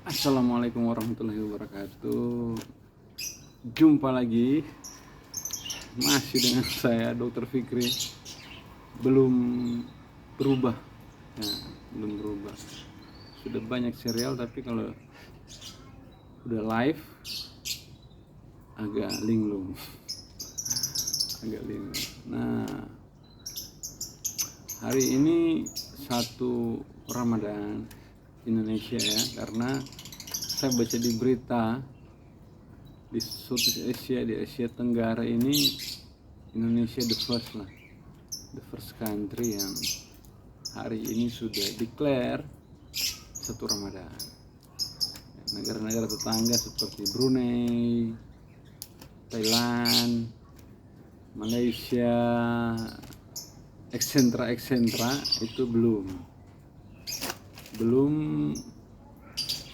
Assalamualaikum warahmatullahi wabarakatuh. Jumpa lagi masih dengan saya Dr. Fikri. Belum berubah ya, belum berubah. Sudah banyak serial tapi kalau udah live agak linglung. Nah, hari ini 1 Ramadan Indonesia ya, karena saya baca di berita di Southeast Asia, di Asia Tenggara ini Indonesia the first country yang hari ini sudah declare 1 Ramadan. Negara-negara tetangga seperti Brunei, Thailand, Malaysia, eksentra itu belum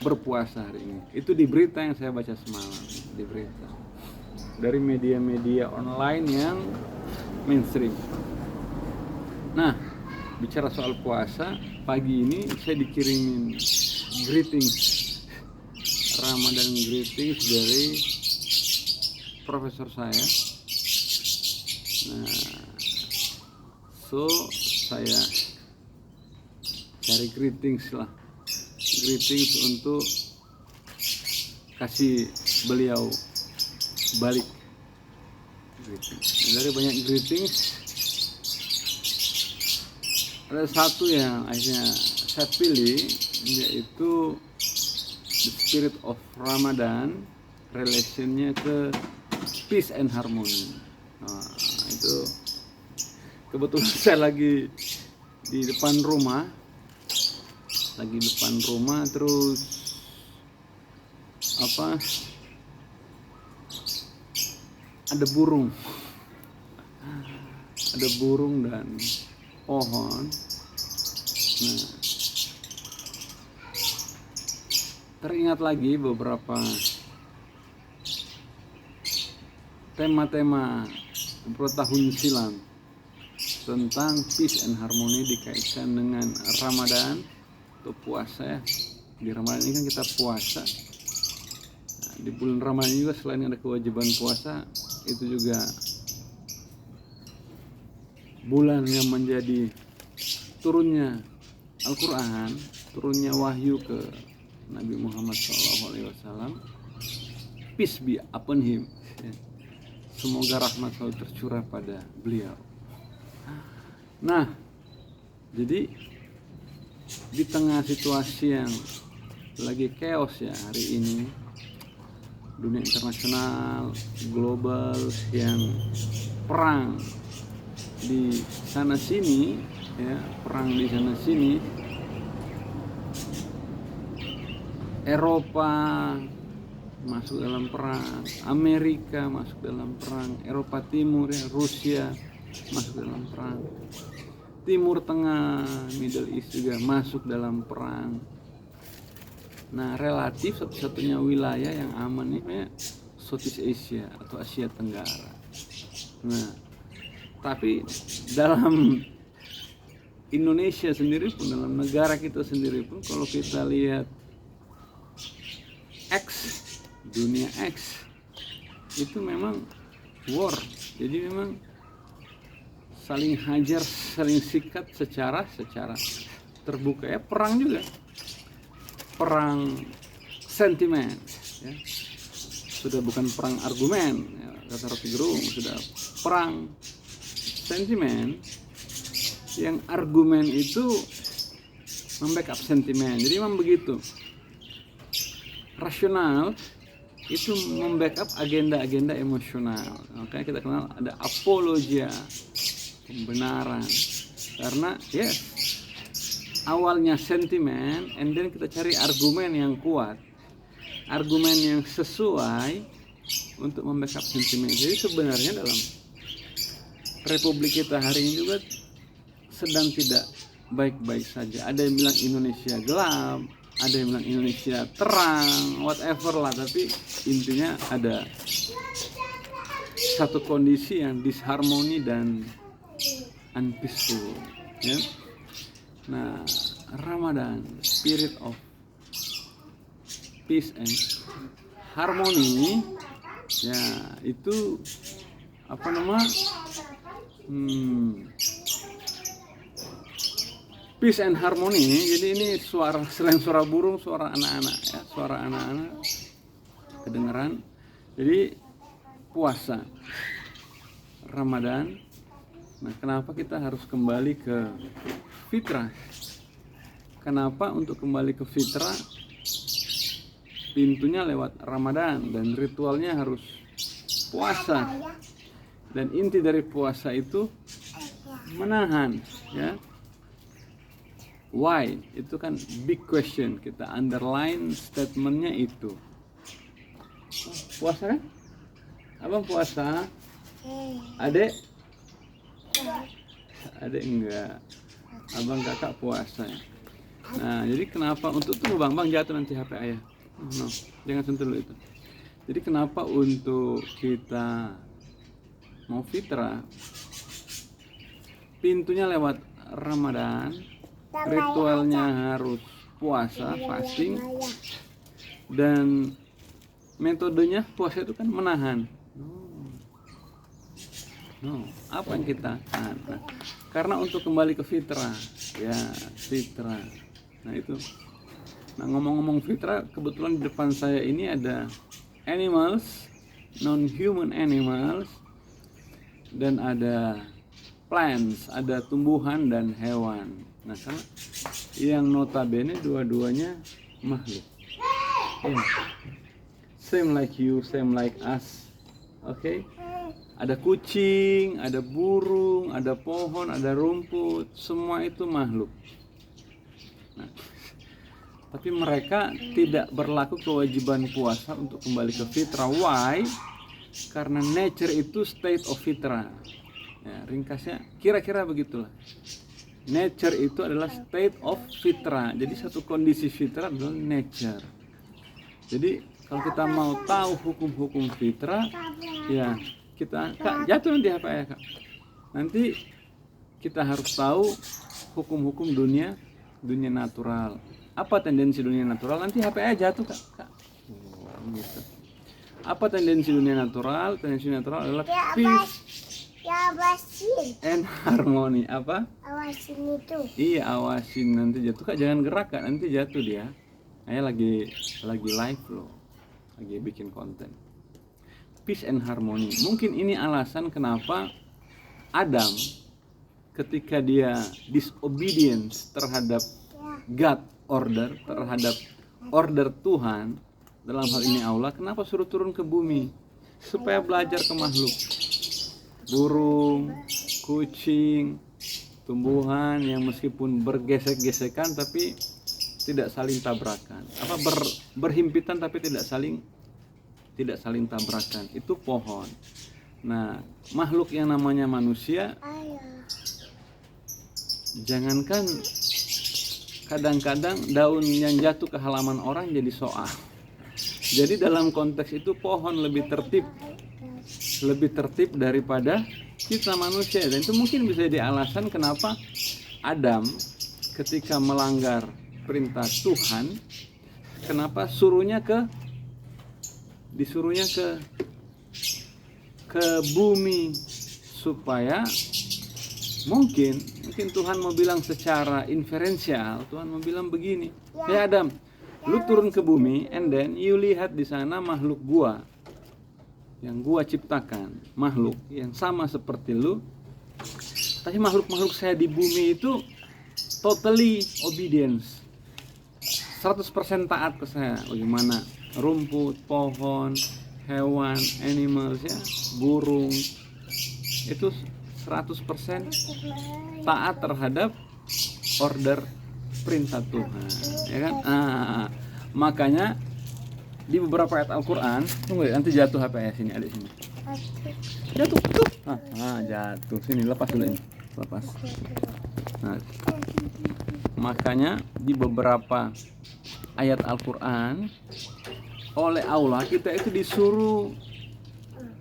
berpuasa hari ini. Itu di berita yang saya baca semalam, di berita dari media-media online yang mainstream. Nah, bicara soal puasa, pagi ini saya dikirimin greetings, Ramadan greetings dari profesor saya. Nah, saya cari greetings untuk kasih beliau balik greetings. Dari banyak greetings ada satu yang akhirnya saya pilih, yaitu the spirit of Ramadan, relationnya ke peace and harmony. Nah, itu kebetulan saya lagi di depan rumah, terus ada burung dan pohon. Nah, teringat lagi beberapa tema-tema beberapa tahun silam tentang peace and harmony dikaitkan dengan Ramadan atau puasa ya. Di Ramadan ini kan kita puasa. Nah, di bulan Ramadan juga selain ada kewajiban puasa, itu juga bulan yang menjadi turunnya Al-Quran, turunnya wahyu ke Nabi Muhammad SAW. Peace be upon him. Semoga rahmat selalu tercurah pada beliau. Nah, jadi di tengah situasi yang lagi chaos ya hari ini, dunia internasional, global, yang perang di sana sini ya, Eropa masuk dalam perang, Amerika masuk dalam perang, Eropa Timur ya, Rusia masuk dalam perang, Timur Tengah, Middle East juga masuk dalam perang. Nah, relatif satu-satunya wilayah yang aman ini Southeast Asia atau Asia Tenggara. Nah, tapi dalam Indonesia sendiri pun, dalam negara kita sendiri pun, kalau kita lihat dunia X itu memang war. Jadi memang saling hajar, saling sikat secara terbuka ya, perang juga, perang sentimen ya. Sudah bukan perang argumen ya, kata Rocky Gerung, sudah perang sentimen yang argumen itu membackup sentimen. Jadi memang begitu, rasional itu membackup agenda-agenda emosional. Makanya kita kenal ada apologia, pembenaran, karena ya awalnya sentimen, and then kita cari argumen yang kuat, argumen yang sesuai untuk membackup sentimen. Jadi sebenarnya dalam republik kita hari ini juga sedang tidak baik-baik saja. Ada yang bilang Indonesia gelap, ada yang bilang Indonesia terang, whatever lah, tapi intinya ada satu kondisi yang disharmoni dan unpeaceful ya. Nah, Ramadan, spirit of peace and harmony, ya itu apa nama peace and harmony. Jadi ini suara, selain suara burung, suara anak-anak ya, suara anak-anak kedengeran. Jadi puasa Ramadan. Nah, kenapa kita harus kembali ke fitrah? Kenapa untuk kembali ke fitrah? Pintunya lewat Ramadan dan ritualnya harus puasa. Dan inti dari puasa itu menahan, ya. Why? Itu kan big question. Kita underline statementnya itu. Puasa kan? Abang puasa? Adek? Adek enggak. Abang kakak puasa. Nah, jadi kenapa untuk tuh bang jatuh nanti HP ayah. No, jangan sentuh dulu itu. Jadi kenapa untuk kita mau fitrah? Pintunya lewat Ramadan, ritualnya harus puasa, fasting, dan metodenya puasa itu kan menahan. Apa yang kita tahan? Nah, karena untuk kembali ke fitrah, ya fitrah. Nah itu. Nah ngomong-ngomong fitrah, kebetulan di depan saya ini ada animals, non-human animals, dan ada plants, ada tumbuhan dan hewan. Nah karena yang notabene dua-duanya makhluk. Same like you, same like us. Oke? Ada kucing, ada burung, ada pohon, ada rumput, semua itu makhluk. Nah, tapi mereka tidak berlaku kewajiban puasa untuk kembali ke fitrah. Why? Karena nature itu state of fitrah. Ya, ringkasnya kira-kira begitulah. Nature itu adalah state of fitrah. Jadi satu kondisi fitrah adalah nature. Jadi kalau kita mau tahu hukum-hukum fitrah, ya kita jatuh nanti apa ya kak? Nanti kita harus tahu hukum-hukum dunia natural. Apa tendensi dunia natural? Nanti HP aja jatuh kak. Gitu. Apa tendensi dunia natural? Tendensi natural adalah peace and harmony. Apa? Awasin itu. Iya awasin, nanti jatuh kak, jangan gerak kak, nanti jatuh dia. Ayah lagi live loh, lagi bikin konten. Peace and harmony. Mungkin ini alasan kenapa Adam ketika dia disobedience terhadap God order, terhadap order Tuhan, dalam hal ini Allah, kenapa suruh turun ke bumi? Supaya belajar ke makhluk. Burung, kucing, tumbuhan yang meskipun bergesek-gesekan tapi tidak saling tabrakan. Berhimpitan tapi tidak saling tabrakan. Itu pohon. Nah, makhluk yang namanya manusia, jangankan kadang-kadang daun yang jatuh ke halaman orang jadi soal. Jadi dalam konteks itu pohon lebih tertib daripada kita manusia. Dan itu mungkin bisa jadi alasan kenapa Adam ketika melanggar perintah Tuhan, kenapa disuruhnya ke bumi, supaya mungkin Tuhan mau bilang secara inferensial, Tuhan mau bilang begini, "Hey Adam, lu turun ke bumi, and then you lihat di sana makhluk gua yang gua ciptakan, makhluk yang sama seperti lu, tapi makhluk saya di bumi itu totally obedience, 100% taat ke saya." Bagaimana? Rumput, pohon, hewan, animals ya, burung, itu 100% taat terhadap order perintah Tuhan, ya kan? Makanya di beberapa ayat Al-Quran, tunggu nanti jatuh HP ya, sini ada sini. Jatuh. Jatuh. Sini lepas dulu ini. Lepas. Nah, makanya di beberapa ayat Al-Quran oleh Allah kita itu disuruh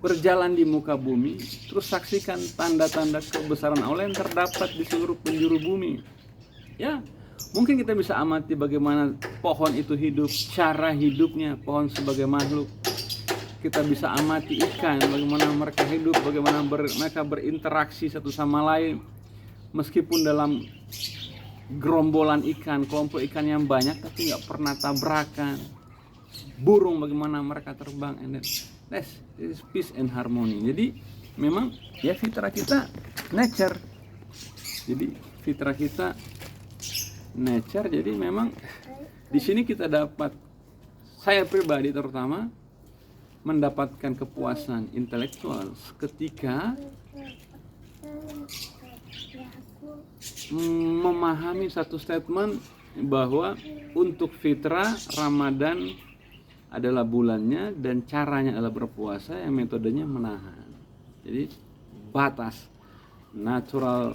berjalan di muka bumi, terus saksikan tanda-tanda kebesaran Allah yang terdapat di seluruh penjuru bumi. Ya, Mungkin kita bisa amati bagaimana pohon itu hidup, cara hidupnya pohon sebagai makhluk. Kita bisa amati ikan, bagaimana mereka hidup, bagaimana mereka berinteraksi satu sama lain. Meskipun dalam gerombolan ikan, kelompok ikan yang banyak, tapi nggak pernah tabrakan. Burung bagaimana mereka terbang, and this is peace and harmony. Jadi memang ya fitrah kita nature. Jadi fitrah kita nature. Jadi memang di sini kita dapat, saya pribadi terutama mendapatkan kepuasan intelektual ketika memahami satu statement bahwa untuk fitrah Ramadan adalah bulannya dan caranya adalah berpuasa yang metodenya menahan. Jadi batas, natural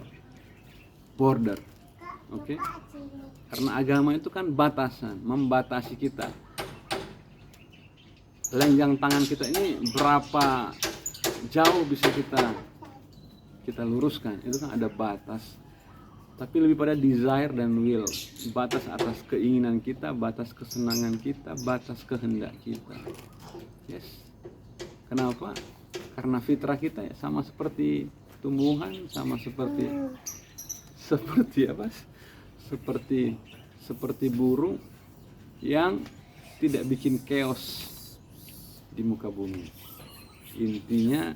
border. Oke. Karena agama itu kan batasan, membatasi kita. Lenggang tangan kita ini berapa jauh bisa kita luruskan, itu kan ada batas. Tapi lebih pada desire dan will, batas atas keinginan kita, batas kesenangan kita, batas kehendak kita. Yes. Kenapa? Karena fitrah kita ya sama seperti tumbuhan, sama seperti apa? Seperti burung yang tidak bikin chaos di muka bumi. Intinya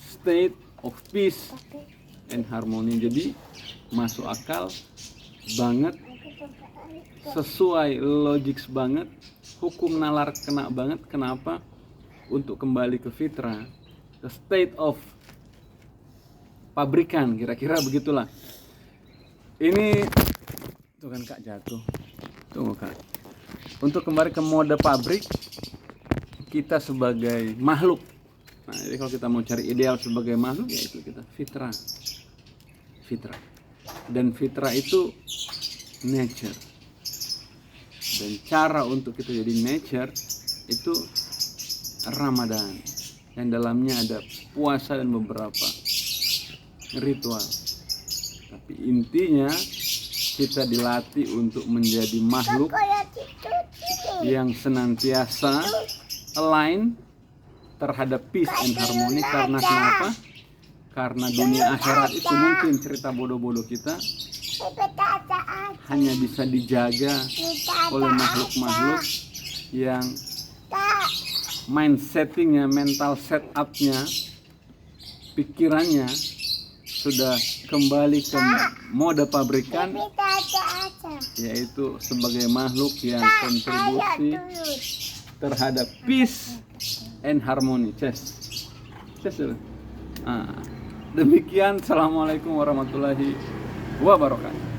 state of peace and harmony. Jadi masuk akal banget, sesuai logik banget, hukum nalar kena banget. Kenapa? Untuk kembali ke fitrah, ke state of pabrikan, kira-kira begitulah. Ini tuh kan Kak jatuh. Tunggu Kak. Untuk kembali ke mode pabrik, kita sebagai makhluk. Nah, jadi kalau kita mau cari ideal sebagai makhluk, yaitu kita fitrah. Dan fitrah itu nature. Dan cara untuk kita jadi nature itu Ramadan, yang dalamnya ada puasa dan beberapa ritual. Tapi intinya kita dilatih untuk menjadi makhluk yang senantiasa align terhadap peace and harmony. Karena kenapa? Karena dunia akhirat itu mungkin cerita bodoh-bodoh kita hanya bisa dijaga oleh makhluk-makhluk yang mindsettingnya, mental setupnya, pikirannya sudah kembali ke mode pabrikan, yaitu sebagai makhluk yang kontribusi terhadap peace and harmony. Demikian. Assalamualaikum warahmatullahi wabarakatuh.